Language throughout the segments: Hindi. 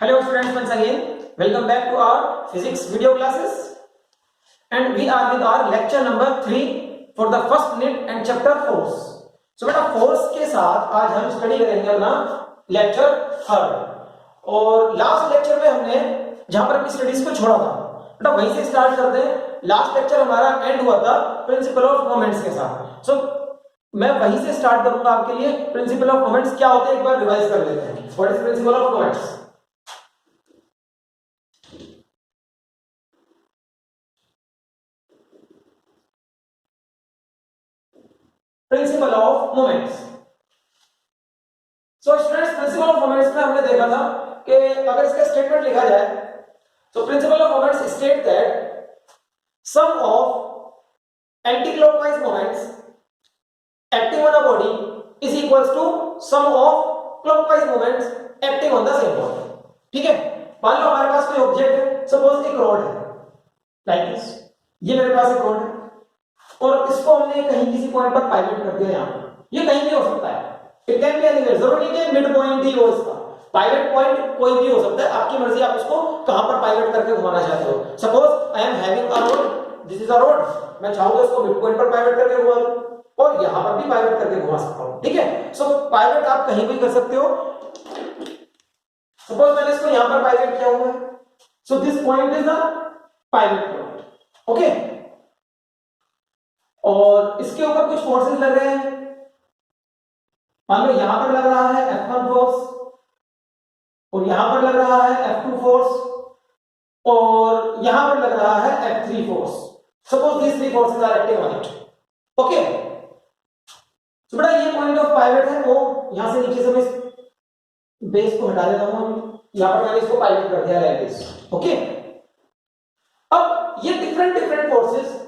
Hello students, once again welcome back to our physics video classes, and we are with our lecture number 3 for the first unit and chapter force. So बेटा फोर्स के साथ आज हम स्टडी करेंगे अपना लेक्चर थर्ड। और लास्ट लेक्चर में हमने जहां पर अपनी स्टडीज को छोड़ा था बेटा वहीं से स्टार्ट करते हैं। लास्ट लेक्चर हमारा एंड हुआ था प्रिंसिपल ऑफ मोमेंट्स के साथ। सो मैं वहीं से स्टार्ट करूंगा आपके लिए। प्रिंसिपल ऑफ मोमेंट्स क्या होते हैं एक बार रिवाइज कर लेते हैं। What is principal of moments? Principal of moments. So students, principal of moments में हमने देखा था कि अगर इसका स्टेटमेंट लिखा जाए तो principle of moments state that sum of anti clockwise moments acting on a body is equals to sum of clockwise moments acting on the same body. ठीक है, मान लो हमारे पास कोई ऑब्जेक्ट है, सपोज एक रॉड है लाइक दिस। ये मेरे पास एक रॉड है और इसको हमने कहीं किसी पॉइंट पर पाइवट कर दिया। यहां ये कहीं भी हो सकता है, इट कैन बी एनीवेयर, जरूरी नहीं है मिड पॉइंट ही हो इसका। पाइवट पॉइंट कोई भी हो सकता है, आपकी मर्जी, आप इसको कहां पर पाइवट करके घुमाना चाहते हो। Suppose I am having a road, this is a road, मैं चाहूं तो इसको मिड पॉइंट पर पाइवट करके घुमा दूं और यहां पर भी पाइवट करके घुमा सकता हूं। ठीक है, सो पाइवट आप कहीं भी कर सकते हो। सपोज मैंने इसको यहां पर पाइवट किया हुआ है, so this point is the pivot point. Okay, और इसके ऊपर कुछ फोर्सेस लग रहे हैं। मान लो यहां पर लग रहा है F1 फोर्स और यहां पर लग रहा है F2 फोर्स और यहां पर लग रहा है F3 force. Suppose these three forces are acting on it. Okay, तो बेटा ये पॉइंट ऑफ पाइवट है। वो यहां से नीचे से मैं बेस को हटा देता हूं। यहां पर मैंने इसको पाइवट कर दिया लाइक दिस। ओके, अब ये different different forces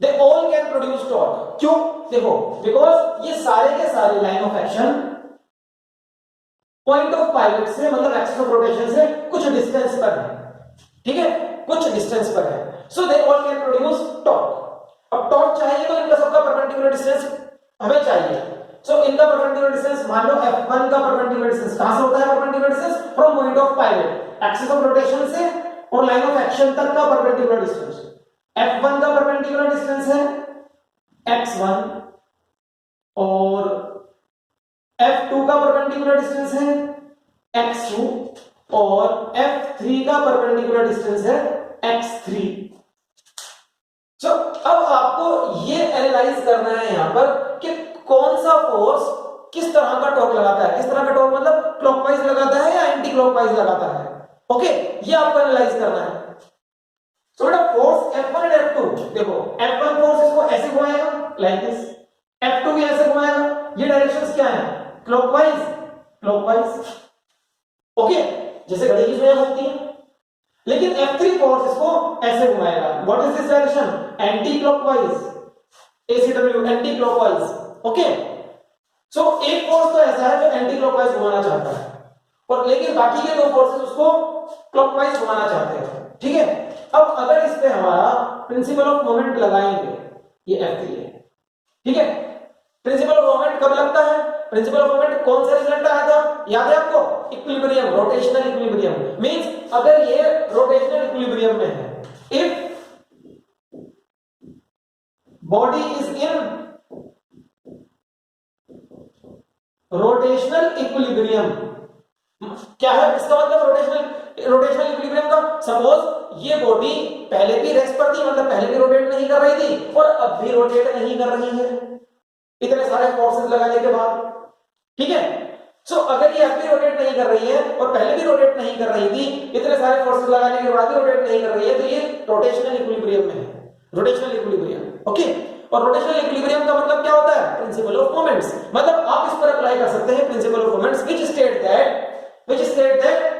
they all can produce torque. क्यों? देखो, बिकॉज ये सारे के सारे line of action point of pivot से, मतलब एक्सिस ऑफ रोटेशन से कुछ डिस्टेंस पर है। ठीक है, कुछ डिस्टेंस पर है, so they all can produce torque. अब टॉर्क चाहिए तो इनका सबका परपेंडिकुलर डिस्टेंस हमें चाहिए। सो इनका परपेंडिकुलर डिस्टेंस, मान लो F1 का परपेंडिकुलर डिस्टेंस कहां से होता है? Perpendicular distance from point of pivot, axis of rotation से और लाइन ऑफ एक्शन तक का परपेंडिकुलर डिस्टेंस। F1 का परपेंडिकुलर डिस्टेंस है x1 और F2 का परपेंडिकुलर डिस्टेंस है x2 और F3 का परपेंडिकुलर डिस्टेंस है x3। तो अब आपको ये एनालाइज करना है यहां पर कि कौन सा फोर्स किस तरह का टॉर्क लगाता है। किस तरह का टॉर्क मतलब क्लॉकवाइज लगाता है या एंटी क्लॉकवाइज लगाता है। ओके, ये आपको एनालाइज करना है। तो बेटा फोर्स F1 एंड F2, देखो F1 फोर्स इसको ऐसे घुमाएगा लाइक दिस, F2 भी ऐसे घुमाएगा। ये डायरेक्शंस क्या है? Clockwise, clockwise. ओके, जैसे घड़ी की सुइयां घूमती है। लेकिन F3 फोर्स इसको ऐसे घुमाएगा। What is this direction? Anticlockwise, ACW, anticlockwise. Okay, so एक फोर्स तो ऐसा है जो एंटी क्लॉकवाइज घुमाना चाहता है और लेकिन बाकी के दो फोर्सेस उसको क्लॉकवाइज घुमाना चाहते हैं। ठीक है, अब अगर इस पे हमारा प्रिंसिपल ऑफ मोमेंट लगाएंगे, ये F3 है। ठीक है, प्रिंसिपल ऑफ मोमेंट कब लगता है? प्रिंसिपल ऑफ मोमेंट कौन सा रिजल्ट आया था, याद है आपको? Equilibrium, rotational equilibrium. मींस अगर ये रोटेशनल इक्विलिब्रियम में है, if body is in rotational equilibrium, क्या है इसका मतलब? रोटेशनल इक्विलिब्रियम का सपोज ये बॉडी पहले भी रेस्ट पर थी, मतलब पहले भी रोटेट नहीं कर रही थी और अब भी रोटेट नहीं कर रही है इतने सारे फोर्सेस लगाने के बाद। ठीक है, सो अगर ये अब भी रोटेट नहीं कर रही है और पहले भी रोटेट नहीं कर रही थी, इतने सारे फोर्सेस लगाने के बाद भी रोटेट नहीं कर रही है, तो ये रोटेशनल इक्विलिब्रियम में है। Rotational equilibrium. ओके, और रोटेशनल इक्विलिब्रियम का मतलब क्या होता है? Principle of moments. मतलब आप इस पर अप्लाई कर सकते हैं principle of moments which state that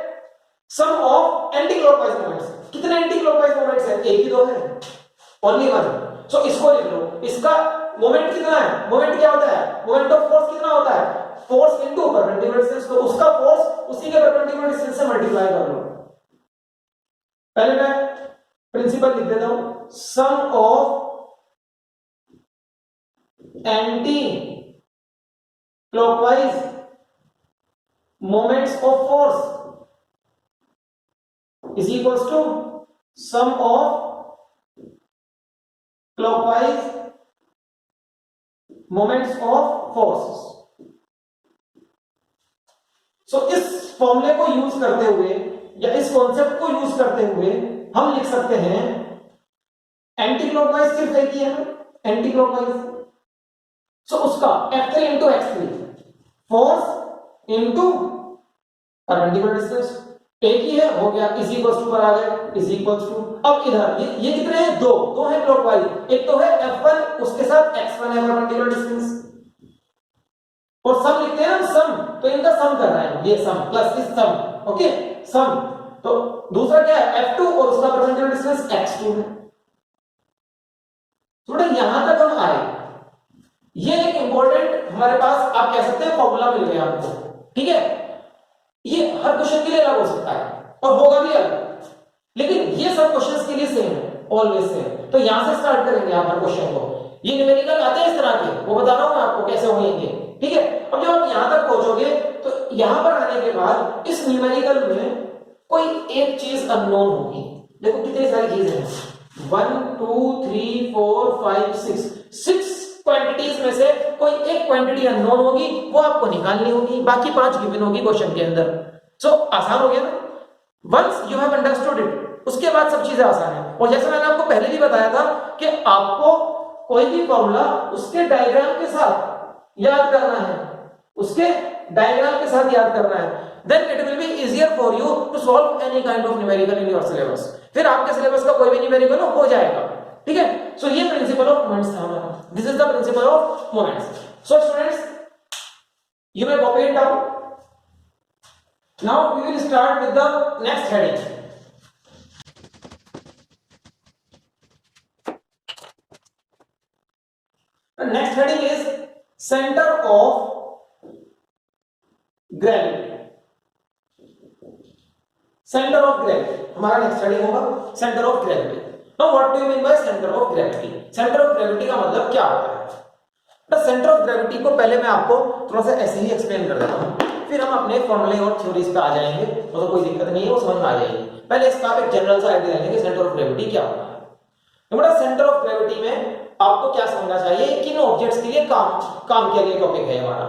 sum of anti clockwise moments. कितने एंटी क्लॉकवाइज मोमेंट्स हैं? एक ही दो है, ओनली वन। सो इसको लिख लो। इसका मोमेंट कितना है? मोमेंट क्या होता है? मोमेंट ऑफ फोर्स कितना होता है? Force into perpendicular distance. तो उसका फोर्स उसी के परपेंडिकुलर डिस्टेंस से मल्टीप्लाई कर लो। पहले मैं प्रिंसिपल लिख देता हूं, sum of anti clockwise moments of force is equals to sum of clockwise moments of forces. So इस फॉर्मूले को यूज करते हुए या इस कॉन्सेप्ट को यूज करते हुए हम लिख सकते हैं एंटी क्लॉकवाइज सिर्फ एक ही है ना, एंटी क्लॉकवाइज। सो उसका F3 into X3 force into perpendicular distance एक ही है, हो गया, इज इक्वल्स टू पर आ गया, इज इक्वल्स टू। अब इधर ये कितने हैं, दो है क्लॉकवाइज, एक तो है F1 उसके साथ X1 है परपेंडिकुलर डिस्टेंस, और सम लिखते हैं ना सम, तो इनका सम कर रहा है, ये सम प्लस इस सम, ओके सम। तो दूसरा क्या है F2 और उसका परपेंडिकुलर डिस्टेंस X2 है। थोड़ा यहां तक हम आए, ये एक इंपॉर्टेंट हमारे पास आप कह सकते हैं फॉर्मूला मिल गया आपको, ठीक है। ये हर क्वेश्चन के लिए अलग हो सकता है और होगा भी अलग, लेकिन ये सब क्वेश्चंस के लिए सेम है, ऑलवेज सेम। तो यहां से स्टार्ट करेंगे आप हर क्वेश्चन को, ये न्यूमेरिकल आते हैं इस तरह के, वो बता रहा हूं मैं आपको कैसे होंगे, ठीक है। अब जब आप यहां तक पहुंचोगे तो यहां पर आने के बाद इस न्यूमेरिकल में कोई एक चीज अननोन होगी। देखो कितनी सारी चीजें हैं, 1 2 3 4 5 6 क्वांटिटीज में से कोई एक क्वांटिटी अननोन होगी, वो आपको निकालनी होगी, बाकी 5 गिवन होगी क्वेश्चन के अंदर। सो आसान हो गया ना, once you have understood it, उसके बाद सब चीजें आसान है। और जैसे मैंने आपको पहले भी बताया था कि आपको कोई भी फॉर्मूला उसके डायग्राम के साथ याद करना है, उसके डायग्राम के साथ याद करना है, then it will be easier for you to solve any kind of numerical in your syllabus। फिर आपके सिलेबस का कोई भी न्यूमेरिकल हो जाएगा, ठीक है। सो ये प्रिंसिपल ऑफ मोमेंट्स था हमारा, this is the principal of moments. So students you may copy it down। now we will start with the next heading। the next heading is center of gravity। Centre of gravity हमारा नेक्स्ट स्टडी होगा, centre of gravity. Now what do you mean by centre of gravity? Centre of gravity का मतलब क्या होता है? तो सेंटर ऑफ ग्रेविटी को पहले मैं आपको थोड़ा सा ऐसे ही एक्सप्लेन कर देता हूं, फिर हम अपने फॉर्मूले और थ्योरीज पे आ जाएंगे, तो कोई दिक्कत नहीं है, वो समझ में आ जाएगी। पहले इसका एक जनरल सा आइडिया लेंगे सेंटर ऑफ ग्रेविटी क्या होता है। तो सेंटर ऑफ ग्रेविटी में आपको क्या समझना चाहिए, किन ऑब्जेक्ट्स के लिए काम किया गया टॉपिक है हमारा।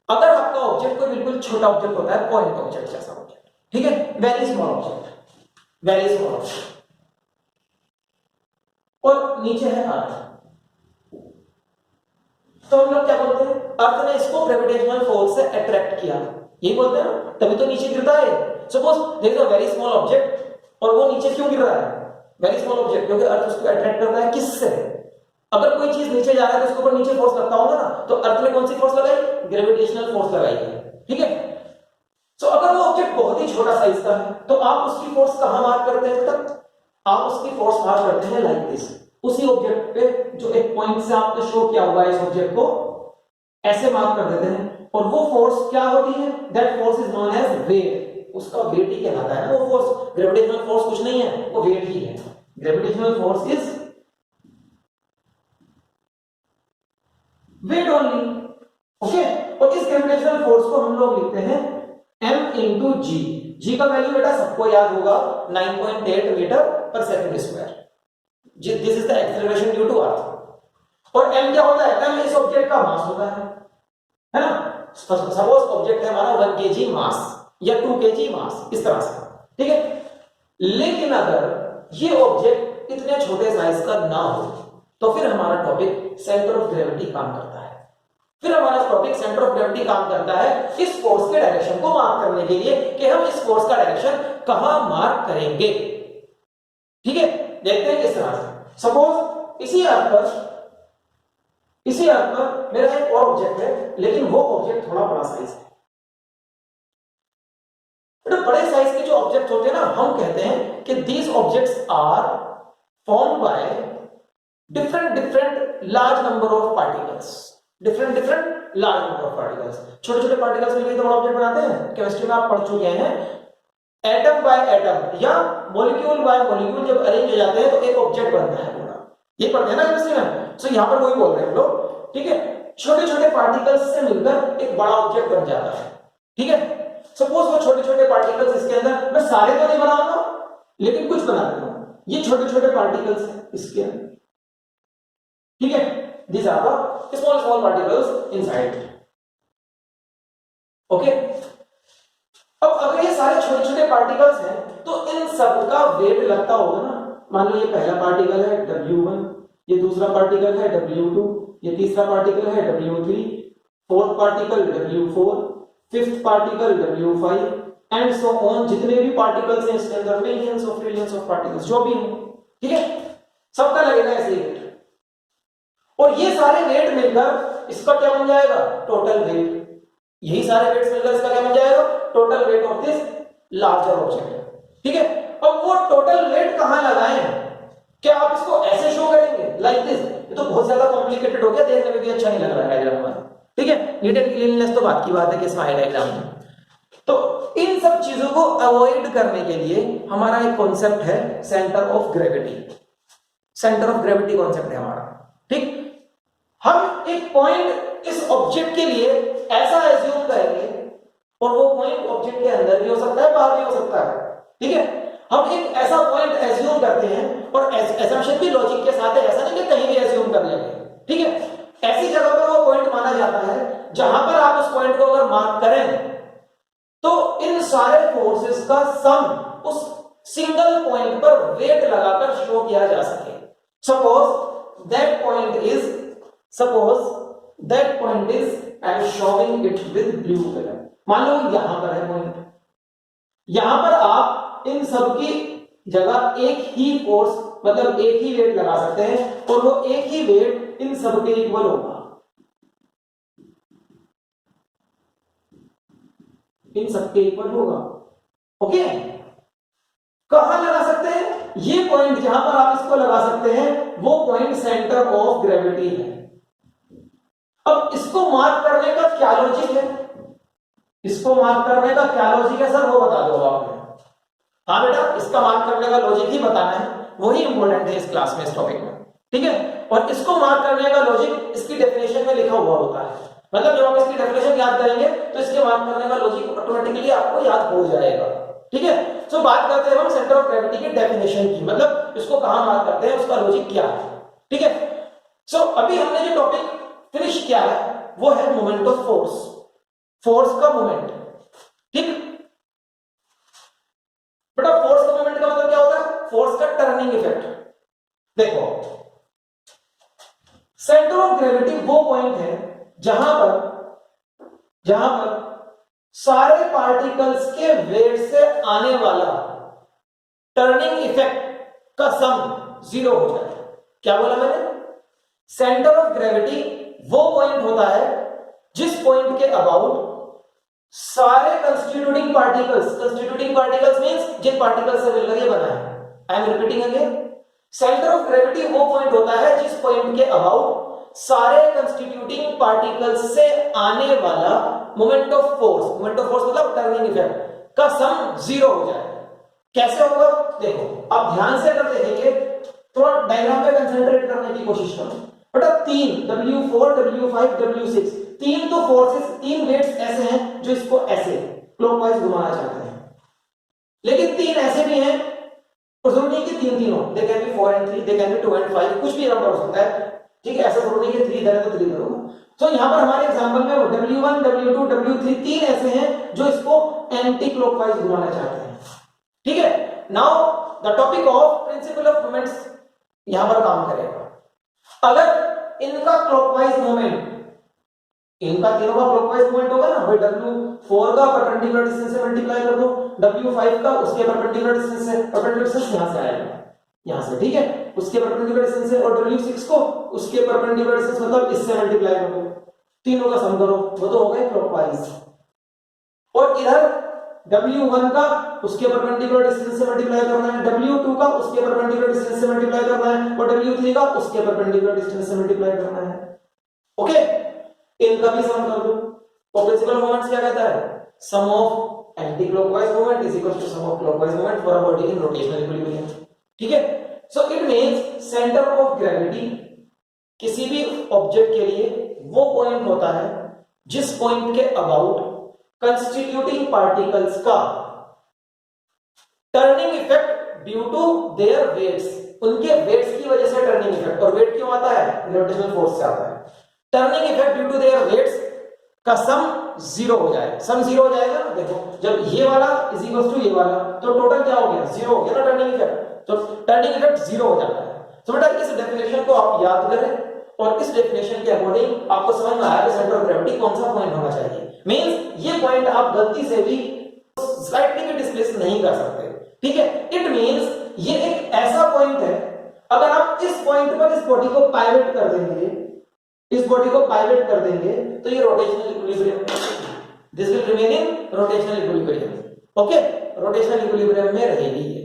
अगर आपका ऑब्जेक्ट कोई बिल्कुल छोटा ऑब्जेक्ट होता है, पॉइंट ऑब्जेक्ट जैसा ऑब्जेक्ट, ठीक है, very small object, very small object, और नीचे है अर्थ, तो हम लोग क्या बोलते हैं, अर्थ ने इसको ग्रेविटेशनल फोर्स से अट्रैक्ट किया, यही बोलते हैं ना, तभी तो नीचे गिरता है। Suppose there is a very small object और वो नीचे क्यों गिर रहा है, वेरी स्मॉल ऑब्जेक्ट, क्योंकि अर्थ उसको अट्रैक्ट करता है, किससे? अगर कोई चीज नीचे जा रहा है तो उसके ऊपर नीचे फोर्स लगता होगा ना, तो अर्थ ने कौन सी फोर्स लगाई, ग्रेविटेशनल फोर्स लगाई है, ठीक है। सो अगर वो ऑब्जेक्ट बहुत ही छोटा साइज का है तो आप उसकी फोर्स कहां मार्क करते हैं, तक आप उसकी फोर्स मार्क करते हैं लाइक दिस, उसी ऑब्जेक्ट पे जो एक पॉइंट से आपने शो किया हुआ है इस ऑब्जेक्ट को ऐसे मार्क कर देते हैं, और वो फोर्स क्या होती है, that force is known as weight, उसका वेट ही कहलाता है ना वो फोर्स। ग्रेविटेशनल फोर्स कुछ नहीं है, वो वेट ही है, gravitational force is weight only, okay. और इस ग्रेविटेशनल फोर्स को हम लोग लिखते हैं m इंटू जी। जी का वैल्यू बेटा सबको याद होगा 9.8 मीटर पर second square, this is the acceleration due to earth. और m क्या होता है, m इस ऑब्जेक्ट का मास होता है ना। सपोज ऑब्जेक्ट है हमारा 1 kg मास या 2 kg मास, इस तरह से, ठीक है। लेकिन अगर ये ऑब्जेक्ट इतने छोटे साइज का ना हो तो फिर हमारा टॉपिक सेंटर ऑफ ग्रेविटी काम करता है। फिर हमारा टॉपिक सेंटर ऑफ ग्रेविटी काम करता है इस फोर्स के डायरेक्शन को मार्क करने के लिए कि हम इस फोर्स का डायरेक्शन कहां मार्क करेंगे, ठीक है। देखते हैं किस तरह से। सपोज इसी अर्थ पर मेरा एक और ऑब्जेक्ट है, लेकिन वो ऑब्जेक्ट थोड़ा बड़ा साइज है। तो बड़े साइज के जो ऑब्जेक्ट होते हैं ना, हम कहते हैं कि these objects are formed by different large number of particles, different large number of particles. छोटे छोटे पार्टिकल्स मिलकर तो ऑब्जेक्ट बनाते हैं, केमिस्ट्री में आप पढ़ चुके हैं। एटम बाय एटम या मॉलिक्यूल बाय मॉलिक्यूल जब अरेंज हो जाते हैं तो एक ऑब्जेक्ट बनता है पूरा, ये पढ़ते हैं ना केमिस्ट्री में। सो यहां पर वही बोल रहे हैं हम लोग, ठीक है। छोटे छोटे पार्टिकल्स से मिलकर एक बड़ा ऑब्जेक्ट बन जाता है, ठीक है। सपोज वो छोटे छोटे पार्टिकल्स इसके अंदर, मैं सारे तो नहीं बनाऊंगा, लेकिन कुछ बना देता हूं, ये छोटे छोटे पार्टिकल्स हैं इसके अंदर, ठीक है, these are the small small particles inside, okay. अब अगर ये सारे छोटे छोटे पार्टिकल्स हैं तो इन सब का वेट लगता होगा ना। मान लो ये पहला पार्टिकल है W1, ये दूसरा पार्टिकल है W2, ये तीसरा पार्टिकल है W3, fourth particle W4, fifth particle W5 and so on. जितने भी पार्टिकल्स हैं इसके अंदर, millions of trillions of particles जो भी हैं, ठीक है, सबका लगेगा ऐसे ही वेट, और ये सारे वेट मिलकर इसका क्या बन जाएगा, टोटल वेट। यही सारे वेट्स मिलकर इसका क्या बन जाएगा, total weight of this larger object, ठीक है। अब वो टोटल वेट कहां लगाएं, क्या आप इसको ऐसे शो करेंगे लाइक दिस? ये तो बहुत ज्यादा कॉम्प्लिकेटेड हो गया, देखने में भी अच्छा नहीं लग रहा है डायग्राम हमारा, ठीक है। नीट एंड क्लीनलीनेस तो बात की बात है कि इसमें डायग्राम है। तो इन सब चीजों को अवॉइड करने के लिए हमारा एक कॉन्सेप्ट है centre of gravity. Centre of gravity concept है हमारा, ठीक। हम एक पॉइंट इस ऑब्जेक्ट के लिए ऐसा एज्यूम करेंगे, और वो पॉइंट ऑब्जेक्ट के अंदर भी हो सकता है, बाहर भी हो सकता है, ठीक है। हम एक ऐसा पॉइंट एज्यूम करते हैं, और एजम्पशन भी लॉजिक के साथ है, ऐसा नहीं कि कहीं भी एज्यूम कर लेंगे, ठीक है। ऐसी जगह पर वो पॉइंट माना जाता है जहां पर आप उस पॉइंट को अगर मार्क करें तो इन सारे फोर्सेस का सम उस सिंगल पॉइंट पर वेट लगाकर शो किया जा सके। Suppose that point is I am showing it with blue colour. मान लो यहां पर है पॉइंट, यहां पर आप इन सब की जगह एक ही फोर्स, मतलब एक ही वेट लगा सकते हैं, और वो एक ही वेट इन सब के इक्वल होगा, इन सबके इक्वल होगा, ओके। कहां लगा सकते हैं, ये पॉइंट जहां पर आप इसको लगा सकते हैं वो पॉइंट सेंटर ऑफ ग्रेविटी है। अब इसको मार्क करने का क्या लॉजिक है, इसको मार्क करने का क्या लॉजिक है सर, वो बता दो आपने। हाँ बेटा, इसका मार्क करने का लॉजिक ही बताना है, वही इंपॉर्टेंट है इस क्लास में, इस टॉपिक में, ठीक है। और इसको मार्क करने का लॉजिक इसकी डेफिनेशन में लिखा हुआ होता है, मतलब जब आप इसकी डेफिनेशन याद करेंगे तो इसके मार्क करने का लॉजिक ऑटोमेटिकली आपको याद हो जाएगा, ठीक है। सो बात करते हैं हम सेंटर ऑफ ग्रेविटी की डेफिनेशन की, मतलब इसको कहां मार्क करते हैं, उसका लॉजिक क्या है, ठीक है। सो अभी हमने जो टॉपिक फिनिश किया है वो है मोमेंट ऑफ फोर्स, फोर्स का मोमेंट, ठीक। बेटा फोर्स का मोमेंट का मतलब क्या होता है, फोर्स का टर्निंग इफेक्ट। देखो सेंटर ऑफ ग्रेविटी वो पॉइंट है जहां पर सारे पार्टिकल्स के वेट से आने वाला टर्निंग इफेक्ट का सम 0 हो जाए। क्या बोला मैंने, सेंटर ऑफ ग्रेविटी वो पॉइंट होता है जिस पॉइंट के अबाउट सारे कंस्टिट्यूटिंग पार्टिकल्स मींस जिन पार्टिकल्स से मिलकर ये बना है। I am repeating again, centre of gravity वो पॉइंट होता है जिस पॉइंट के अबाउट सारे कंस्टिट्यूटिंग पार्टिकल्स से आने वाला मोमेंट ऑफ फोर्स मतलब टर्निंग इफेक्ट का सम 0 हो जाए। कैसे होगा, देखो आप ध्यान से अगर देखेंगे, थोड़ा डायग्राम पे कंसंट्रेट करने की कोशिश करो। बेटा 3 W4 W5 W6 तीन तो फोर्सेस, तीन वेट्स ऐसे हैं जो इसको ऐसे क्लॉकवाइज घुमाना चाहते हैं, लेकिन तीन ऐसे भी हैं, जरूरी नहीं कि तीन हो, they can be 4 and 3, they can be 2 and 5, कुछ भी नंबर हो सकता है, ठीक है। ऐसा जरूरी नहीं कि 3 इधर है तो 3 इधर होगा। तो यहां पर हमारे एग्जांपल में W1 W2 W3 तीन ऐसे हैं जो इसको एंटी क्लॉकवाइज घुमाना चाहते हैं, ठीक है। Now the topic of principal of moments यहां पर काम करेगा। अगर इनका क्लॉकवाइज मोमेंट, इनका तीनों का क्लॉकवाइज मूवमेंट होगा ना, भाई W4 का परपेंडिकुलर डिस्टेंस से मल्टीप्लाई कर दो, W5 का उसके परपेंडिकुलर डिस्टेंस से, परपेंडिकुलर डिस्टेंस यहां से आएगा, यहां से, ठीक है, उसके परपेंडिकुलर डिस्टेंस से, और W6 को उसके परपेंडिकुलर डिस्टेंस मतलब इससे मल्टीप्लाई कर दो, तीनों का सम करो, वो तो हो गए क्लॉकवाइज। और इधर W1 का उसके परपेंडिकुलर डिस्टेंस से मल्टीप्लाई करना है, W2 का उसके परपेंडिकुलर डिस्टेंस से मल्टीप्लाई करना है, और W3 का उसके परपेंडिकुलर डिस्टेंस से मल्टीप्लाई करना है, ओके। इनका भी सम कर दो। और प्रिंसिपल मोमेंट्स क्या कहता है, sum of anti clockwise moment is equal to sum of clockwise moment for a body in rotational equilibrium, ठीक है। So it means centre of gravity किसी भी ऑब्जेक्ट के लिए वो पॉइंट होता है जिस पॉइंट के अबाउट कंस्टिट्यूटिंग पार्टिकल्स का turning effect due to their weights, उनके वेट्स की वजह से टर्निंग इफेक्ट, और वेट क्यों आता है? ग्रेविटेशनल फोर्स से आता है। Turning effect due to their weights का सम जीरो हो जाए, सम जीरो हो जाएगा ना। देखो जब ये वाला इज इक्वल टू ये वाला, तो टोटल क्या हो गया? जीरो हो गया ना टर्निंग इफेक्ट, तो टर्निंग इफेक्ट जीरो हो जाता है। तो बेटा इस डेफिनेशन को आप याद करें, और इस डेफिनेशन के अकॉर्डिंग आपको समझ में आया कि सेंटर ऑफ ग्रेविटी कौन सा पॉइंट होना चाहिए। मींस ये पॉइंट आप गलती से भी स्लाइटली भी डिस्प्लेस नहीं कर सकते, ठीक है। इट मींस ये एक ऐसा पॉइंट है, अगर आप इस पॉइंट पर इस बॉडी को पाइवट कर देंगे, इस बॉडी को पाइवट कर देंगे, तो ये rotational equilibrium, this will remain in rotational equilibrium. Okay, rotational equilibrium में रहेगी ये,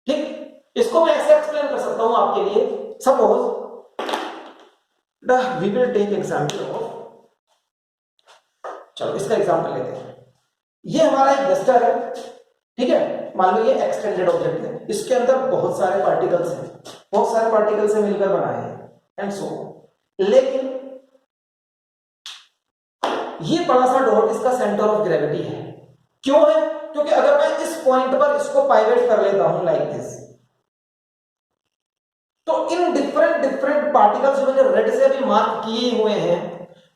ठीक। इसको मैं ऐसे एक्सप्लेन कर सकता हूं आपके लिए। Suppose we will take example of, चलो इसका एग्जांपल लेते हैं। ये हमारा एक डस्टर है, ठीक है। मान लो ये एक्सटेंडेड ऑब्जेक्ट है, इसके अंदर बहुत सारे पार्टिकल्स हैं, बहुत सारे पार्टिकल्स से मिलकर बनाए हैं एंड सो ऑन। लेकिन ये बड़ा सा डॉट इसका सेंटर ऑफ ग्रेविटी है। क्यों है? क्योंकि अगर मैं इस पॉइंट पर इसको पाइवट कर लेता हूं लाइक दिस, तो इन डिफरेंट पार्टिकल्स जो मैंने रेड से अभी मार्क किए हुए हैं,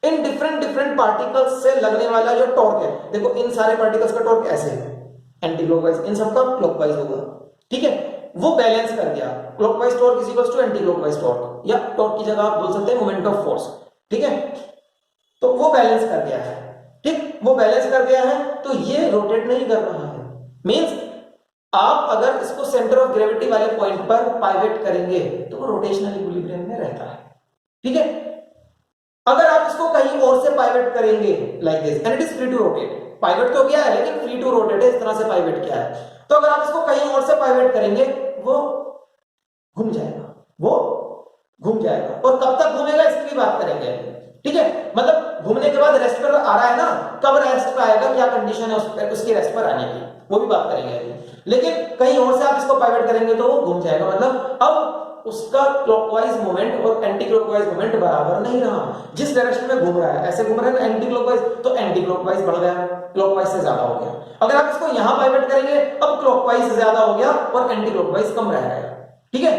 इन डिफरेंट पार्टिकल्स से लगने वाला जो टॉर्क है, देखो इन सारे पार्टिकल्स का टॉर्क ऐसे है एंटी क्लॉकवाइज, इन सबका क्लॉकवाइज होगा, ठीक है। वो बैलेंस कर दिया, clockwise torque is equal to anti clockwise torque, या टॉर्क की जगह आप बोल सकते हैं मोमेंट ऑफ फोर्स, ठीक है। तो वो बैलेंस कर दिया है, ठीक, वो बैलेंस कर दिया है, तो ये रोटेट नहीं कर रहा है। मींस आप अगर इसको सेंटर ऑफ ग्रेविटी वाले पॉइंट पर पाइवट करेंगे तो वो रोटेशनल इक्विलिब्रियम में रहता है, ठीक है। अगर आप इसको कहीं और से पाइवट करेंगे like this and it is free to rotate, pivot तो किया है लेकिन फ्री टू रोटेट है, इस तरह से पाइवट किया है, तो अगर आप इसको कहीं और से पाइवट करेंगे वो घूम जाएगा, वो घूम जाएगा। और कब तक घूमेगा इसकी भी बात करेंगे, ठीक है। मतलब घूमने के बाद रेस्ट पर आ रहा है ना, कब रेस्ट पे आएगा, क्या कंडीशन है उसकी रेस्ट पर आने की, वो भी बात करेंगे। लेकिन कहीं और से आप इसको पाइवट करेंगे तो वो घूम जाएगा, मतलब अब उसका क्लॉकवाइज मोमेंट और एंटी क्लॉकवाइज मोमेंट बराबर नहीं रहा। जिस डायरेक्शन में घूम रहा है, ऐसे घूम रहा है एंटी क्लॉकवाइज, तो एंटी क्लॉकवाइज बढ़ गया, क्लॉकवाइज से ज्यादा हो गया। अगर आप इसको यहां पाइवट करेंगे, अब क्लॉकवाइज ज्यादा हो गया और एंटी क्लॉकवाइज कम रह गया, ठीक है।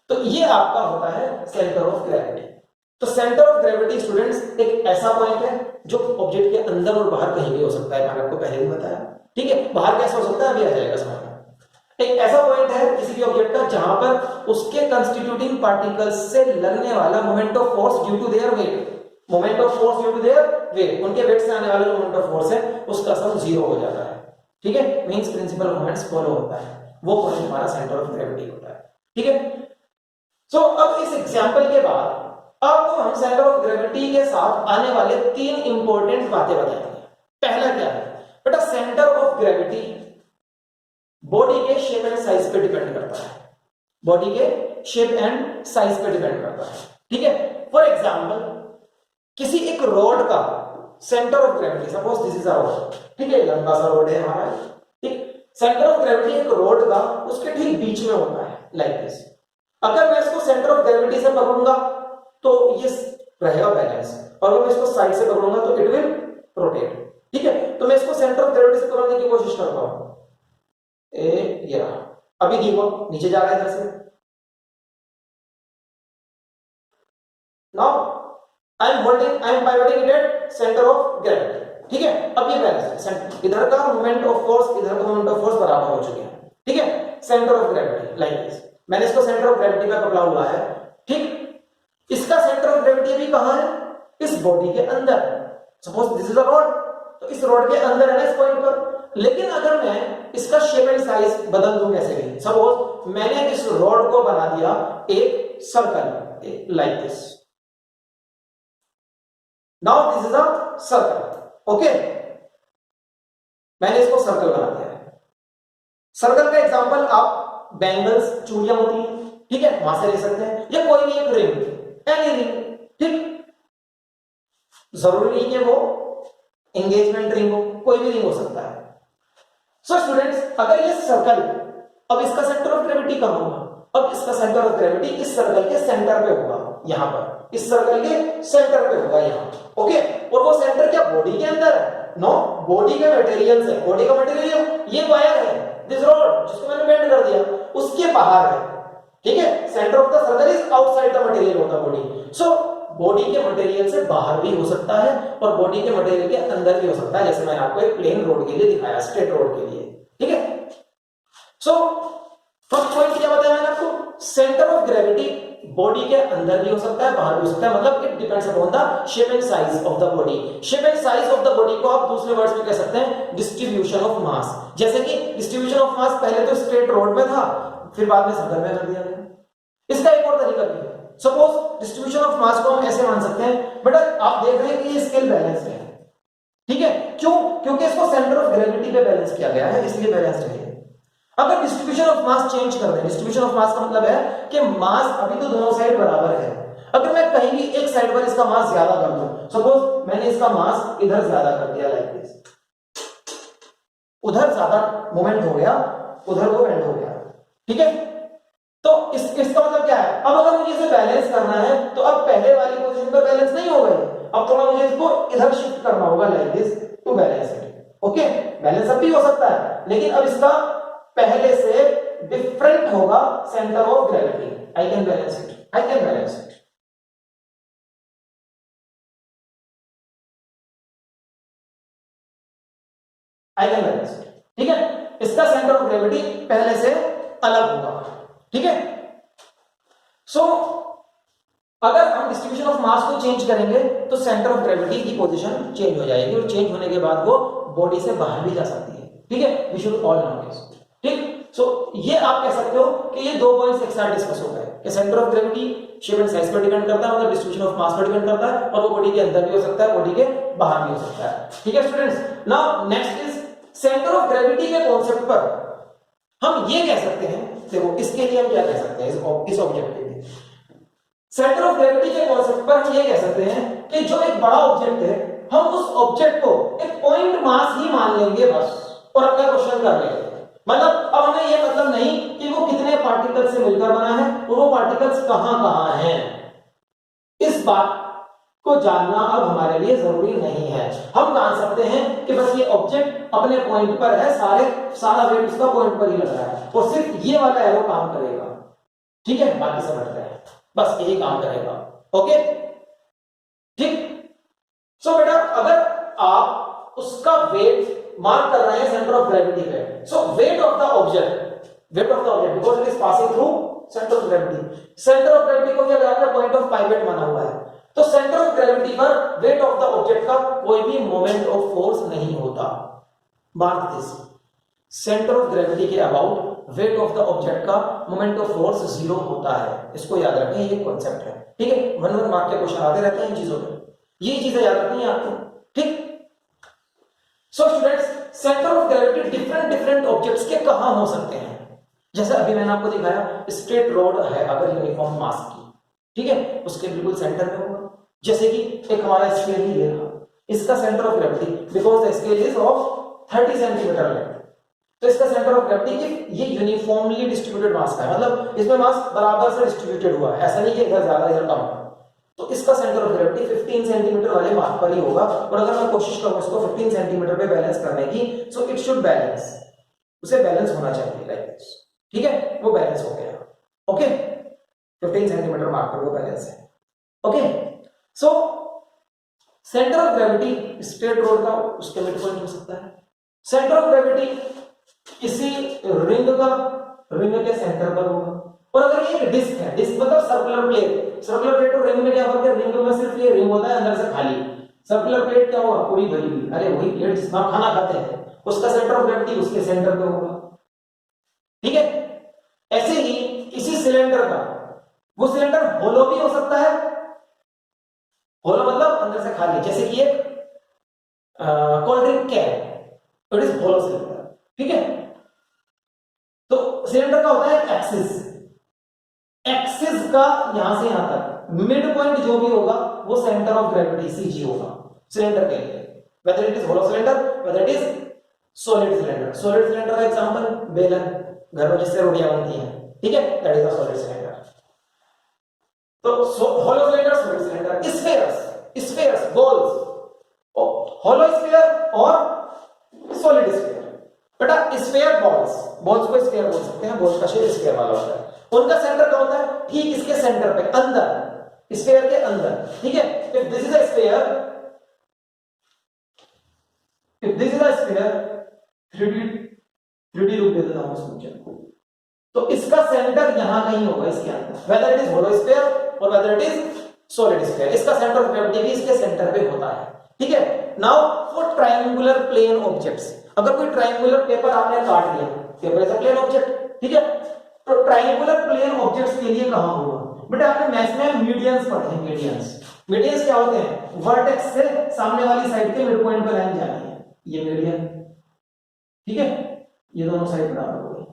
तो ये आपका होता है सेंटर ऑफ ग्रेविटी। तो सेंटर ऑफ ग्रेविटी स्टूडेंट्स एक ऐसा पॉइंट है जो ऑब्जेक्ट के अंदर और बाहर कहीं भी हो सकता है, मैंने आपको पहले भी बताया, ठीक है। बाहर कैसे हो सकता है अभी आ जाएगा समझ में। एक ऐसा पॉइंट है किसी भी ऑब्जेक्ट का जहां पर उसके कंस्टिट्यूटिंग पार्टिकल्स से लगने वाला moment of force due to their weight, moment of force due to their weight, उनके वेट से आने वाला जो मोमेंट ऑफ फोर्स है उसका सम जीरो हो जाता है, ठीक है। मींस प्रिंसिपल मोमेंट्स फॉलो होता है, वो पॉइंट हमारा सेंटर ऑफ ग्रेविटी होता है, ठीक है। सो अब इस एग्जांपल के बाद आपको हम सेंटर ऑफ ग्रेविटी के साथ आने वाले तीन इंपॉर्टेंट बातें बताएंगे। पहला क्या है बेटा, सेंटर ऑफ ग्रेविटी बॉडी के शेप एंड साइज पे डिपेंड करता है, बॉडी के शेप एंड साइज पे डिपेंड करता है, ठीक है। फॉर एग्जांपल किसी एक रॉड का centre of gravity, suppose this is a rod, ठीक है, लंबा सा रॉड है हमारा, ठीक। सेंटर ऑफ ग्रेविटी एक रॉड का उसके ठीक बीच में होता है लाइक दिस। अगर मैं इसको सेंटर ऑफ ग्रेविटी से पकड़ूंगा तो ये रहेगा बैलेंस, और अगर मैं इसको साइड से पकड़ूंगा तो इट विल रोटेट, ठीक है। तो मैं इसको सेंटर ऑफ ग्रेविटी से पकड़ने की कोशिश करता हूं, ये रहा, अभी देखो नीचे जा रहा है इधर से। Now I am holding, I am pivoting it at centre of gravity, ठीक है। अब ये बैलेंस है, इधर का मोमेंट ऑफ फोर्स, इधर का मोमेंट ऑफ फोर्स बराबर हो चुके हैं, ठीक है। Centre of gravity like this, मैंने इसको सेंटर ऑफ ग्रेविटी पे पकड़ा हुआ है, ठीक। इसका सेंटर ऑफ ग्रेविटी अभी कहां है? इस बॉडी के अंदर। Suppose this is a rod, तो इस रॉड के अंदर है ना इस पॉइंट पर। लेकिन अगर मैं इसका शेप एंड साइज बदल दूं कैसे भी, सपोज मैंने इस रॉड को बना दिया एक circle like this, now this is a circle, okay. मैंने इसको सर्कल बना दिया है। सर्कल का एग्जांपल आप बैंगल्स, चूड़ियां होती हैं, ठीक है, वहां से ले सकते हैं, या कोई भी एक रिंग, एनी रिंग, ठीक। जरूरी नहीं है वो एंगेजमेंट रिंग हो, कोई भी रिंग हो सकता है। सो स्टूडेंट्स, अगर ये सर्कल, अब इसका सेंटर ऑफ ग्रेविटी कहां होगा? अब इसका सेंटर ऑफ ग्रेविटी इस सर्कल के सेंटर पे होगा, यहां पर, इस सर्कल के सेंटर पे होगा यहां, ओके। और वो सेंटर क्या बॉडी के अंदर है? नो, बॉडी के मटेरियल से, बॉडी का मटेरियल ये वायर है, दिस रॉड जिसको मैंने बेंड कर दिया, उसके बाहर है, ठीक है। Centre of the circle is outside the material of the body. So body के मटेरियल से बाहर भी हो सकता है और बॉडी के मटेरियल के अंदर भी हो सकता है, जैसे मैंने आपको एक प्लेन रोड के लिए दिखाया, स्ट्रेट रोड के लिए, ठीक है। सो फर्स्ट पॉइंट क्या बताया मैंने आपको, सेंटर ऑफ ग्रेविटी बॉडी के अंदर भी हो सकता है, बाहर भी हो सकता है, मतलब it depends upon the shape and size of the body. Shape and size of the body को आप दूसरे वर्ड्स में कह सकते हैं डिस्ट्रीब्यूशन ऑफ मास। जैसे कि डिस्ट्रीब्यूशन ऑफ मास पहले तो स्ट्रेट रोड में था, फिर बाद में सर्कल में कर दिया गया। इसका एक और तरीका भी है, सपोज डिस्ट्रीब्यूशन ऑफ मास को हम ऐसे मान सकते हैं, बेटा आप देख रहे हैं कि ये स्केल बैलेंस है, ठीक है। क्यों? क्योंकि इसको सेंटर ऑफ ग्रेविटी पे बैलेंस किया गया है, इसलिए बैलेंस्ड है। अगर डिस्ट्रीब्यूशन ऑफ मास चेंज कर दें, डिस्ट्रीब्यूशन ऑफ मास का मतलब है कि मास अभी तो दोनों साइड बराबर है, अगर मैं कहीं भी एक साइड पर इसका मास ज्यादा कर दूं, सपोज मैंने इसका मास इधर ज्यादा कर दिया लाइक दिस, उधर ज्यादा मूवमेंट हो गया, उधर वो बेंड हो गया, ठीक है। तो इसका मतलब क्या है, अब अगर मुझे इसे बैलेंस करना है तो अब पहले वाली पोजीशन पर बैलेंस नहीं होगा, अब थोड़ा मुझे इसको इधर शिफ्ट करना होगा like this to balance it, okay. Balance अब भी हो सकता है, लेकिन अब इसका पहले से डिफरेंट होगा centre of gravity. I can balance it, I can balance it, I can balance it, ठीक है। इसका सेंटर ऑफ ग्रेविटी पहले से अलग होगा, ठीक है। सो अगर हम डिस्ट्रीब्यूशन ऑफ मास को चेंज करेंगे तो सेंटर ऑफ ग्रेविटी की पोजीशन चेंज हो जाएगी और चेंज होने के बाद वो बॉडी से बाहर भी जा सकती है, ठीक है। We should all know this, ठीक। सो ये आप कह सकते हो कि ये दो पॉइंट्स एक साथ डिस्कस हो गए कि centre of gravity shape and size पर डिपेंड करता है, मतलब डिस्ट्रीब्यूशन ऑफ मास पर डिपेंड करता है, और वो बॉडी के अंदर भी हो सकता है, बॉडी के बाहर भी हो सकता है, ठीक है students. Now next is centre of gravity के कॉन्सेप्ट पर हम ये कह सकते हैं, देखो इसके लिए हम क्या कह सकते हैं, इस ऑब्जेक्ट के लिए सेंटर ऑफ ग्रेविटी के कॉन्सेप्ट पर हम ये कह सकते हैं कि जो एक बड़ा ऑब्जेक्ट है, हम उस ऑब्जेक्ट को एक पॉइंट मास ही मान लेंगे बस, और अपना क्वेश्चन कर लेंगे। मतलब अब हमें ये मतलब नहीं कि वो कितने पार्टिकल्स से मिलकर बना है और वो पार्टिकल्स कहां कहां हैं, इस बात को जानना अब हमारे लिए जरूरी नहीं है। हम जान सकते हैं कि बस ये ऑब्जेक्ट अपने पॉइंट पर है, सारा वेट उसका पॉइंट पर ही लग रहा है, और सिर्फ ये वाला एरो काम करेगा, ठीक है। बाकी समझ रहे हैं, बस यही काम करेगा, ओके, ठीक। सो बेटा अगर आप उसका वेट मार्क कर रहे हैं सेंटर ऑफ ग्रेविटी पे, so weight of the object because it is passing through centre of gravity, centre of gravity को क्या आपने पॉइंट ऑफ पाइवट माना हुआ है, तो सेंटर ऑफ ग्रेविटी पर वेट ऑफ द ऑब्जेक्ट का कोई भी मोमेंट ऑफ फोर्स नहीं होता। Mark this, centre of gravity के about weight of the object का मोमेंट ऑफ फोर्स जीरो होता है, इसको याद रखें, ये कॉन्सेप्ट है, ठीक है। 1 मार्क के क्वेश्चन आते रहते हैं इन चीजों में, ये चीजें याद रखनी है आपको, ठीक। So students, centre of gravity different objects के कहां हो सकते हैं, जैसे अभी मैंने आपको दिखाया स्ट्रेट रोड है अगर यूनिफॉर्म मास की, ठीक है, उसके बिल्कुल सेंटर में होगा। जैसे कि एक हमारा स्केल ही है, इसका centre of gravity because the scale is of 30 centimetre length, तो इसका सेंटर ऑफ ग्रेविटी ये यूनिफॉर्मली डिस्ट्रीब्यूटेड मास का है, मतलब इसमें मास बराबर से डिस्ट्रीब्यूटेड हुआ है, ऐसा नहीं कि इधर ज्यादा इधर कम, तो इसका सेंटर ऑफ ग्रेविटी 15 सेंटीमीटर वाले मार्क पर ही होगा। और अगर मैं कोशिश करूं इसको 15 सेंटीमीटर पे बैलेंस करने की, सो इट शुड बैलेंस, उसे बैलेंस होना चाहिए लाइक दिस, ठीक है, वो बैलेंस हो गया, ओके। 15 सेंटीमीटर मार्क पर वो बैलेंस है, okay. So centre of gravity straight road का उसके मिड पॉइंट हो सकता है, सेंटर ऑफ ग्रेविटी किसी रिंग के सेंटर पर होगा, और अगर ये एक डिस्क है, डिस्क मतलब सर्कुलर प्लेट और रिंग में क्या फर्क है, रिंग में सिर्फ ये रिंग होता है अंदर से खाली, सर्कुलर प्लेट क्या होगा, पूरी भरी हुई, अरे वही प्लेट जिसमें आप खाना खाते हैं, उसका सेंटर ऑफ ग्रेविटी उसके सेंटर पे होगा, ठीक है। ऐसे ही किसी सिलेंडर का, वो सिलेंडर होलो भी हो सकता है, होलो मतलब अंदर से खाली, जैसे कि एक cold drink can, it is hollow cylinder, ठीक है। तो सिलेंडर का होता है एक्सिस का यहां से यहां तक मिड पॉइंट जो भी होगा वो सेंटर ऑफ ग्रेविटी सीजी होगा सिलेंडर के लिए, whether it is hollow cylinder whether it is solid cylinder. Solid cylinder का एग्जांपल बेलन, घर में जिससे रोटियां बनती हैं, ठीक है, that is a solid cylinder. तो hollow cylinder, solid cylinder, spheres, balls, hollow sphere और सॉलिड स्फीयर। बेटा स्फीयर बॉल्स को स्फीयर बोल सकते हैं, बॉल्स का शेप स्फीयर वाला होता है। उनका सेंटर कहाँ होता है? ठीक इसके सेंटर पे, अंदर, स्फीयर के अंदर, ठीक है। If this is a sphere, if this is a sphere, 3D रूप दे देता हूं इसको, तो इसका सेंटर यहां कहीं होगा इसके अंदर, whether it is hollow sphere और whether it is solid sphere, इसका सेंटर ऑफ ग्रेविटी भी इसके सेंटर पे होता है, ठीक है। Now for triangular plane objects, अगर कोई ट्रायंगुलर पेपर आपने काट लिया, paper is a plane object, ठीक है, तो ट्रायंगुलर प्लेन ऑब्जेक्ट्स के लिए कहां होगा बेटा? आपने मैथ्स में मीडियंस पढ़े हैं। मीडियंस क्या होते हैं? वर्टेक्स से सामने वाली साइड के मिड पॉइंट पर लाइन जानी है, ये मीडियन, ठीक है, ये दोनों साइड बराबर हो गई।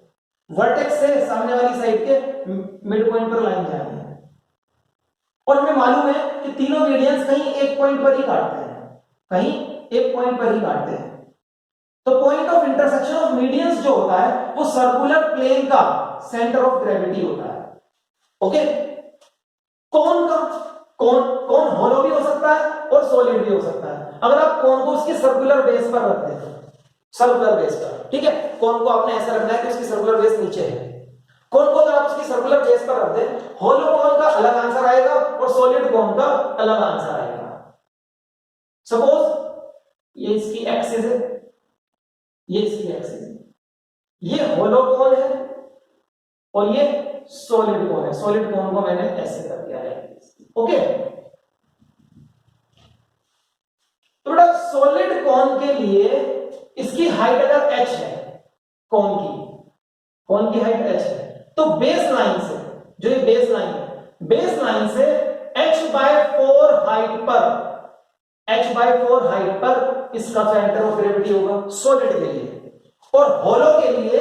वर्टेक्स से सामने वाली साइड के मिड पॉइंट पर लाइन जानी है, और हमें मालूम है कि तीनों मीडियंस कहीं एक पॉइंट पर ही काटते हैं, कहीं एक पॉइंट पर ही काटते हैं। तो point of intersection of medians जो होता है वो सर्कुलर प्लेन का सेंटर ऑफ ग्रेविटी होता है, ओके। कोन का, कोन होलो भी हो सकता है और सॉलिड भी हो सकता है। अगर आप कोन को उसकी सर्कुलर बेस पर रख देते हैं, सर्कुलर बेस पर, ठीक है, कोन को आपने ऐसा रखना है कि उसकी सर्कुलर बेस नीचे है। कोन को अगर आप उसकी सर्कुलर बेस पर रख दें, होलो कोन का अलग आंसर आएगा और सॉलिड कोन का अलग आंसर आएगा। सपोज ये इसकी एक्सिस है, ये इसकी एक्सिस है, ये होलो कोन है और ये सॉलिड कोन है। सॉलिड कोन को मैंने ऐसे कर दिया है, ओके। तो बेटा सॉलिड कोन के लिए इसकी हाइट अगर h है, कोन की हाइट h है, तो बेस लाइन से, जो ये बेस लाइन है, बेस लाइन से h/4 हाइट पर इसका सेंटर ऑफ ग्रेविटी होगा सॉलिड के लिए, और होलो के लिए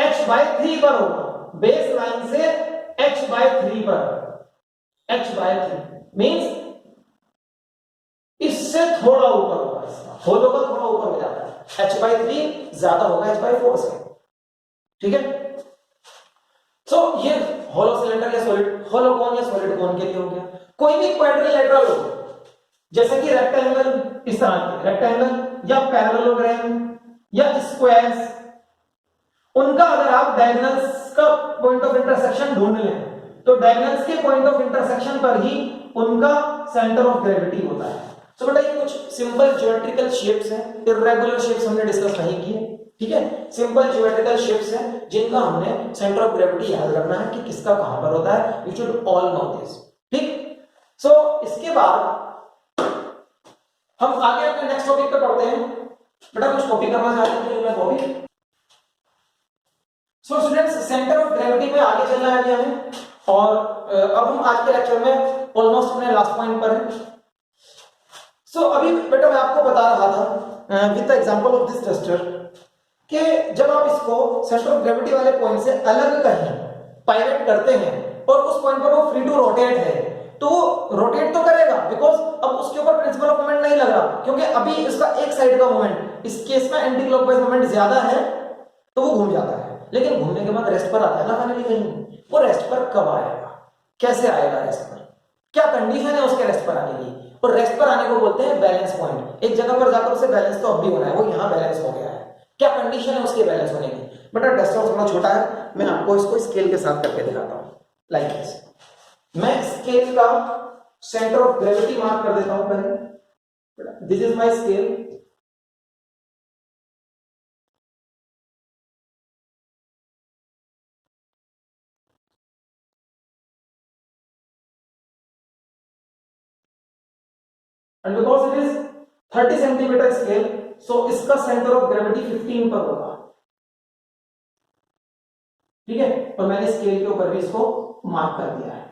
h/3 पर होगा। बेस लाइन से h/3 पर, h/3 मींस इससे थोड़ा ऊपर होगा, इसका होलो का थोड़ा ऊपर हो जाता है, h/3 ज्यादा होगा h/4 से, ठीक है। सो ये होलो सिलेंडर या सॉलिड, होलो कोन या सॉलिड कोन के लिए हो गया। कोई भी क्वाड्रिलेटरल हो, जैसे कि रेक्टेंगल, इस तरह के रेक्टेंगल या पैरेललोग्राम या स्क्वायर्स, उनका अगर आप डायगोनल्स का पॉइंट ऑफ इंटरसेक्शन ढूंढ लें, तो डायगोनल्स के पॉइंट ऑफ इंटरसेक्शन पर ही उनका सेंटर ऑफ ग्रेविटी होता है। तो बेटा ये कुछ सिंपल ज्योमेट्रिकल शेप्स हैं, इर्रेगुलर शेप्स हमने डिस्कस नहीं किए, ठीक है। सिंपल ज्योमेट्रिकल शेप्स हैं जिनका हमने सेंटर ऑफ ग्रेविटी याद रखना है कि किसका कहां पर होता है। You should all know this, ठीक। सो इसके बाद हम आगे अपने नेक्स्ट टॉपिक पे पढ़ते हैं। बेटा कुछ कॉपी करना चाहते हैं, मैं copy. So students centre of gravity पे आगे चलना है हमें, और अब हम आज के लेक्चर में ऑलमोस्ट अपने लास्ट पॉइंट पर हैं। सो अभी बेटा मैं आपको बता रहा था with the example of this duster कि जब आप इसको सेंटर ऑफ ग्रेविटी वाले पॉइंट से अलग कहीं पाइवट करते हैं और उस पॉइंट पर वो फ्री टू रोटेट है, तो रोटेट तो करेगा बिकॉज अब उसके ऊपर प्रिंसिपल ऑफ मोमेंट नहीं लग रहा, क्योंकि अभी इसका एक साइड का मोमेंट, इस केस में एंटी क्लॉकवाइज मोमेंट ज्यादा है, तो वो घूम जाता है। लेकिन घूमने के बाद रेस्ट पर आता है ना फाइनली कहीं। वो रेस्ट पर कब आएगा, कैसे आएगा रेस्ट पर, क्या कंडीशन है उसके रेस्ट पर आने की, और रेस्ट पर आने को बोलते हैं बैलेंस पॉइंट। एक जगह पर जाकर उसे बैलेंस तो अब भी होना है, वो यहाँ बैलेंस हो गया है, क्या कंडीशन है उसके बैलेंस होने की। बेटा डस्टर थोड़ा छोटा है, मैं आपको इसको स्केल के साथ करके दिखाता हूँ, लाइक दिस। मैं स्केल का सेंटर ऑफ ग्रेविटी मार्क कर देता हूं पहले। This is my scale, and because it is 30 centimetre scale, so इसका सेंटर ऑफ ग्रेविटी 15 पर होगा, ठीक है। और मैंने स्केल के ऊपर भी इसको मार्क कर दिया है,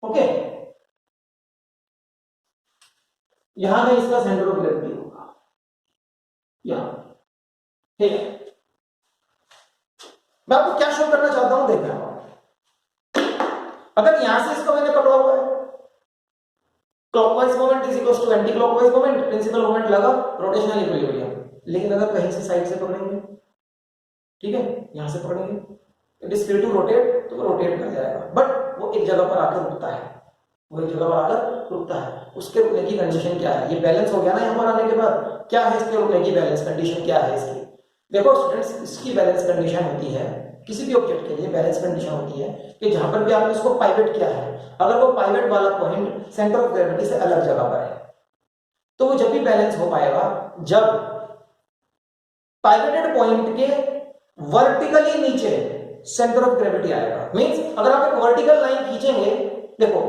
ओके। यहां पे इसका सेंटर ऑफ ग्रेविटी होगा, यहां, ठीक है। मैं आपको क्या शो करना चाहता हूं, देखना। अगर यहां से इसको मैंने पकड़ा हुआ है, clockwise moment is equal to anti clockwise moment, principle moment लगा, रोटेशनल इक्विलिब्रियम। लेकिन अगर कहीं से साइड से पकड़ेंगे, ठीक है, यहां से पकड़ेंगे, it is free to rotate, तो वो रोटेट कर जाएगा, बट वो एक जगह पर आकर रुकता है, वही जगह पर आकर रुकता है। उसके रुकने की कंडीशन क्या है? ये बैलेंस हो गया ना यहाँ पर आने के बाद, क्या है इसके रुकने की बैलेंस कंडीशन, क्या है इसकी? देखो स्टूडेंट्स, इसकी बैलेंस कंडीशन होती है किसी भी ऑब्जेक्ट के लिए बैलेंस कंडीशन होती है कि जहां पर भी आपने इसको पाइवट किया है, अगर वो पाइवट वाला पॉइंट सेंटर ऑफ ग्रेविटी से अलग जगह पर है, तो वो जब भी बैलेंस हो पाएगा जब पाइवटेड पॉइंट के वर्टिकली नीचे सेंटर ऑफ ग्रेविटी आएगा। मींस अगर आप एक वर्टिकल लाइन खींचेंगे, देखो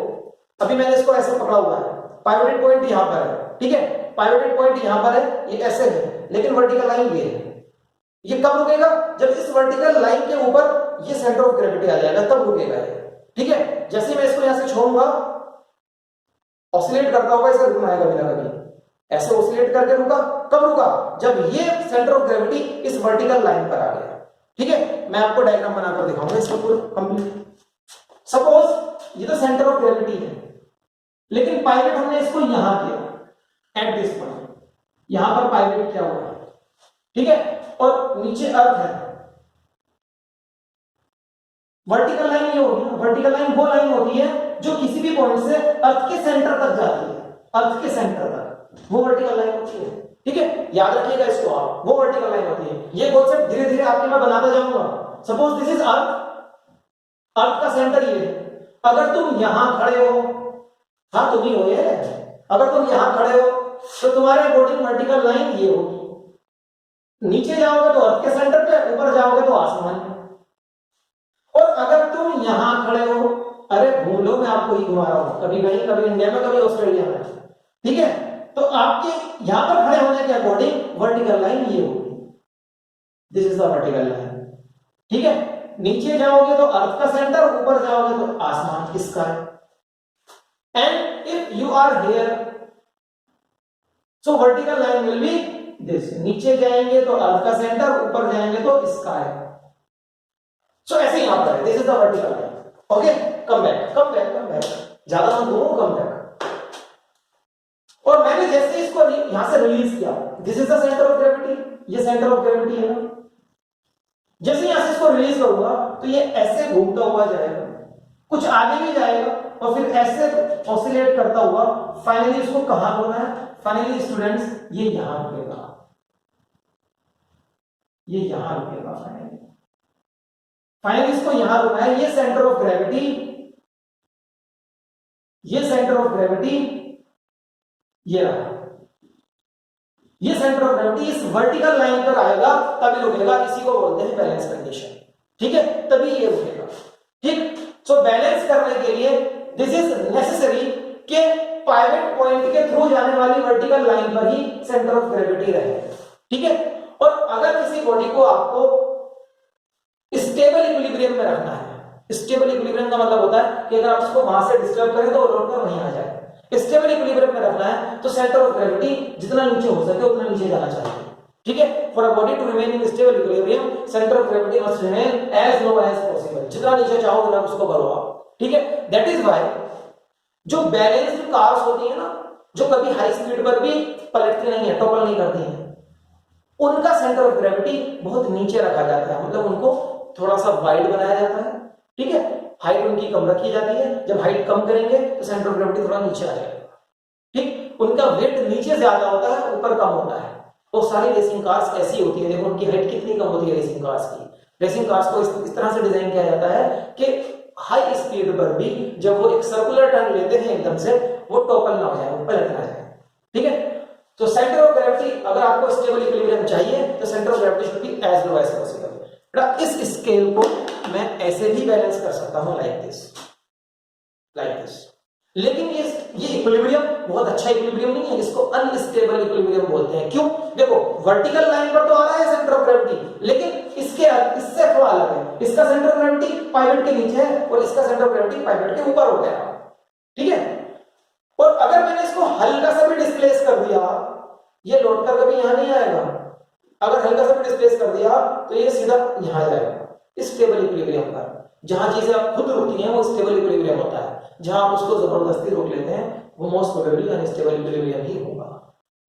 अभी मैंने इसको ऐसे पकड़ा हुआ है, पाइवटेड पॉइंट यहां पर है, ठीक है, पाइवटेड पॉइंट यहां पर है, ये ऐसे है, लेकिन वर्टिकल लाइन ये है। ये कब रुकेगा? जब इस वर्टिकल लाइन के ऊपर ये सेंटर ऑफ ग्रेविटी आ जाएगा, तब रुकेगा ये, ठीक है। जैसे मैं इसको यहां से छोड़ूंगा, ऑसिलेट करता होगा, इसे रुकना है कभी ना कभी, ऐसे ऑसिलेट करके रुका, कब रुका? जब ये सेंटर ऑफ ग्रेविटी इस वर्टिकल लाइन पर आ गया, ठीक है। मैं आपको डायग्राम बनाकर दिखाऊंगा इसका पूरा कंप्लीट। सपोज ये तो सेंटर ऑफ ग्रेविटी है, लेकिन पाइवट हमने इसको यहां किया, एट दिस पॉइंट, यहां पर पाइवट किया हुआ है, ठीक है, और नीचे अर्थ है। वर्टिकल लाइन ये होगी ना, वर्टिकल लाइन वो लाइन होती है जो किसी भी पॉइंट से अर्थ के सेंटर तक जाती है, अर्थ के सेंटर तक, वो वर्टिकल लाइन होती है, ठीक है। याद रखिएगा इसको आप, वो वर्टिकल लाइन होती है। ये कॉन्सेप्ट धीरे धीरे आपके मैं बनाता जाऊंगा। सपोज दिस इज अर्थ, अर्थ का सेंटर ये है। अगर तुम यहां खड़े हो, हाँ तुम ही हो ये, अगर तुम यहां खड़े हो तो तुम्हारे अकॉर्डिंग वर्टिकल लाइन ये होगी, नीचे जाओगे तो अर्थ के सेंटर पे, ऊपर जाओगे तो आसमान पे। और अगर तुम यहां खड़े हो, अरे घूम लो, मैं आपको ही घुमा रहा हूं, कभी कहीं, कभी इंडिया में, कभी ऑस्ट्रेलिया में, ठीक है, तो आपके यहां पर खड़े होने के अकॉर्डिंग वर्टिकल लाइन ये होगी, this is the vertical line, ठीक है। नीचे जाओगे तो अर्थ का सेंटर, ऊपर जाओगे तो आसमान, sky. And if you are here, so vertical line will be this, नीचे जाएंगे तो अर्थ का सेंटर, ऊपर जाएंगे तो स्काई। सो ऐसे यहां पर है, this is the vertical line, okay. Come back, come back, come back, ज्यादा मत घूमो, कम बैक। और मैंने जैसे इसको यहां से रिलीज किया, this is the centre of gravity, ये सेंटर ऑफ ग्रेविटी है ना, जैसे यहां से इसको रिलीज करूंगा तो ये ऐसे घूमता हुआ जाएगा, कुछ आगे भी जाएगा, और फिर ऐसे ऑसिलेट करता हुआ फाइनली इसको कहां होना है? फाइनली स्टूडेंट्स ये यहां रुकेगा, ये यहां रुकेगा, फाइनली इसको यहां रुकना है। ये सेंटर ऑफ ग्रेविटी, ये सेंटर ऑफ ग्रेविटी ये रहा, ये सेंटर ऑफ ग्रेविटी इस वर्टिकल लाइन पर आएगा तभी रुकेगा, इसी को बोलते हैं बैलेंस कंडीशन, ठीक है, तभी ये रुकेगा, ठीक। सो बैलेंस करने के लिए दिस इज नेसेसरी कि पाइवट पॉइंट के थ्रू जाने वाली वर्टिकल लाइन पर ही सेंटर ऑफ ग्रेविटी रहे, ठीक है। और अगर किसी बॉडी को आपको स्टेबल इक्विलिब्रियम में रखना है, स्टेबल इक्विलिब्रियम का मतलब होता है कि अगर आप इसको वहां से डिस्टर्ब करें तो लौटकर वहीं आ जाए। स्टेबल इक्विलिब्रियम में रखना है तो सेंटर ऑफ ग्रेविटी जितना नीचे हो सके उतना नीचे जाना चाहिए, ठीक है। For a body to remain in stable equilibrium, centre of gravity must remain as low as possible, जितना नीचे चाहो उतना उसको करो आप, ठीक है। दैट इज व्हाई जो बैलेंस्ड कार्स होती है ना, जो कभी हाई स्पीड पर भी पलटती नहीं है, टॉपल नहीं करती हैं, उनका सेंटर ऑफ ग्रेविटी बहुत नीचे रखा जाता है, मतलब उनको थोड़ा सा वाइड बनाया जाता है, ठीक है। हाइट उनकी कम रखी जाती है, जब हाइट कम करेंगे तो सेंटर ऑफ ग्रेविटी थोड़ा नीचे आ जाएगा, ठीक। उनका वेट नीचे ज्यादा होता है, ऊपर कम होता है। वो सारी रेसिंग कार्स ऐसी होती है, देखो उनकी हाइट कितनी कम होती है रेसिंग कार्स की। रेसिंग कार्स को इस तरह से डिजाइन किया जाता है कि हाई स्पीड पर भी जब वो एक सर्कुलर टर्न लेते हैं एकदम से, वो टॉपल ना हो जाए, वो पलट ना जाए, ठीक है। तो सेंटर ऑफ ग्रेविटी, अगर आपको स्टेबल इक्विलिब्रियम चाहिए तो centre of gravity should be as low as possible. इस स्केल को मैं ऐसे भी बैलेंस कर सकता हूं, लाइक दिस, लाइक दिस। लेकिन ये इक्विलिब्रियम बहुत अच्छा इक्विलिब्रियम नहीं है, इसको अनस्टेबल इक्विलिब्रियम बोलते हैं। क्यों? देखो वर्टिकल लाइन पर तो आ रहा है सेंटर ऑफ ग्रेविटी, लेकिन इससे थोड़ा अलग है। इसका सेंटर ऑफ ग्रेविटी पाइवट के नीचे है और इसका सेंटर ऑफ ग्रेविटी पाइवट के ऊपर हो गया, ठीक है। और अगर मैंने इसको हल्का सा भी डिस्प्लेस कर दिया, ये लौटकर कभी यहां नहीं आएगा। अगर हल्का सा भी डिस्प्लेस कर दिया तो ये सीधा यहां जाएगा, स्टेबल इक्विलिब्रियम पर। जहां चीजें आप खुद रुकती हैं वो स्टेबल इक्विलिब्रियम होता है, जहां आप उसको जबरदस्ती रोक लेते हैं वो मोस्ट प्रोबेबली अनस्टेबल इक्विलिब्रियम ही होगा,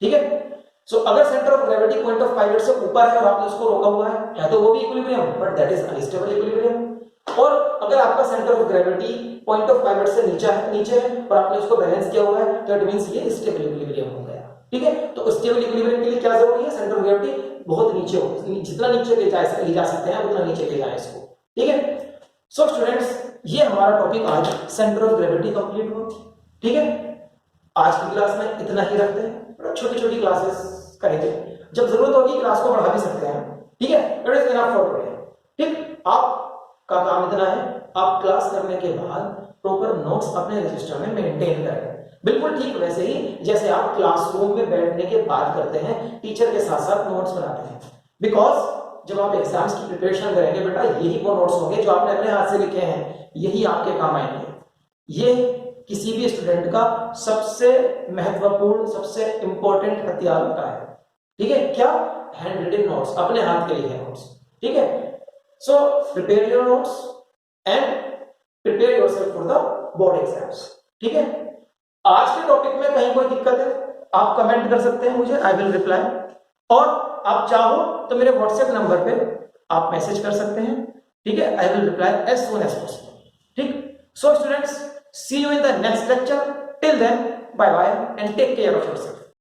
ठीक है। सो अगर centre of gravity point of pivot से ऊपर है और आपने उसको रोका हुआ है तो वो भी equilibrium, but that is unstable equilibrium. और अगर अगर आपका centre of gravity point of pivot से नीचे है और आपने उसको बैलेंस किया हुआ है तो इट मींस ये स्टेबल इक्विलिब्रियम हो गया। ठीक है, तो स्टेबल इक्विलिब्रियम के लिए क्या जरूरी है, सेंटर ऑफ ग्रेविटी बहुत नीचे हो, जितना नीचे ले जा सकते हैं उतना नीचे ले जाएं इसको। ठीक है, सो स्टूडेंट्स ये हमारा टॉपिक आज सेंटर ऑफ ग्रेविटी कंप्लीट हुआ। ठीक है, आज की क्लास में इतना ही रखते हैं, छोटी छोटी क्लासेस करेंगे, जब जरूरत होगी क्लास को बढ़ा भी सकते हैं। ठीक है, it is enough for today. ठीक, आपका काम इतना है, आप क्लास करने के बाद प्रॉपर नोट्स अपने रजिस्टर में मेंटेन करें, बिल्कुल ठीक वैसे ही जैसे आप क्लासरूम में बैठने के बाद करते हैं, टीचर के साथ साथ नोट्स बनाते हैं। बिकॉज जब आप एग्जाम्स की प्रिपरेशन करेंगे बेटा, यही वो नोट्स होंगे जो आपने अपने हाथ से लिखे हैं, यही आपके काम आएंगे। ये किसी भी स्टूडेंट का सबसे महत्वपूर्ण, सबसे इंपॉर्टेंट हथियार होता है। ठीक है, क्या? हैंड रिटन नोट्स, अपने हाथ के लिखे नोट्स। ठीक है, so prepare your notes and prepare yourself for the board exams. ठीक है, आज के टॉपिक में कहीं कोई दिक्कत है आप कमेंट कर सकते हैं मुझे, आई विल रिप्लाई, और आप चाहो तो मेरे व्हाट्सएप नंबर पे आप मैसेज कर सकते हैं। ठीक है, I will reply as soon as possible. ठीक, so students, see you in the next lecture. Till then, bye bye and take care of yourself.